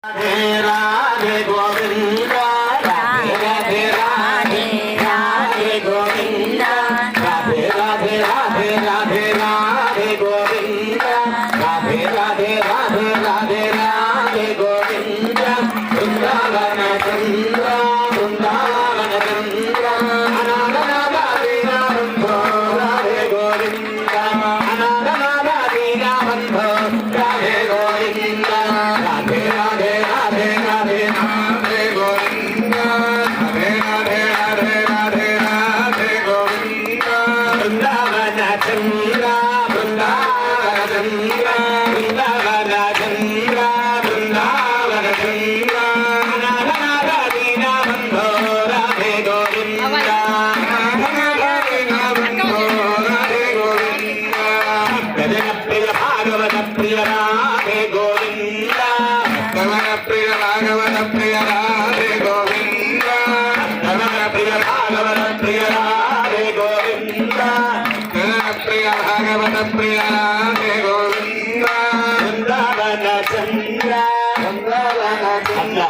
राधे गोविंद राधे राधे राधे गोविंद राधे राधे राधे राधे राधे गोविंद राधे राधे राधे राधे राधे गोविंद वृंदावन चंद्र वृंदावन चंद्र राधे गोविंद राधे गोविंद राधे राधे राधे राधे राधे गोविंद राधे राधे राधे राधे राधे गोविंद वृंदावन चंद्र वृंदावन चंद्र वृंदावन चंद्र वृंदावन चंद्र राधे गोविंद प्रिय भागवत प्रिय राधे गोविंद प्रिय भागवत प्रिय राधे गोविंद प्रिय भागवत प्रिय राधे गोविंद प्रिय भागवत प्रिय राधे गोविंद वृंदावन चंद्र वृंदावन चंद्र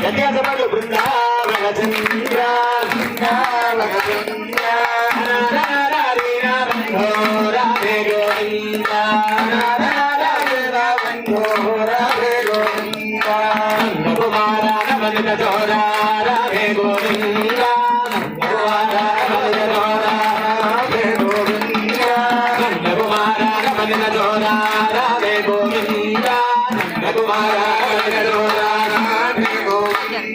यज्ञ वृंदावन चंद्र वृंदावन चंद्र राधे गोविंद राधे गोविंद कुमार नमन जोरा राधे गोविंद कुमार नमन जोरा राधे गोविंद कुमार नमन जोरा राधे गोविंद कुमार नमन जोरा राधे गोविंद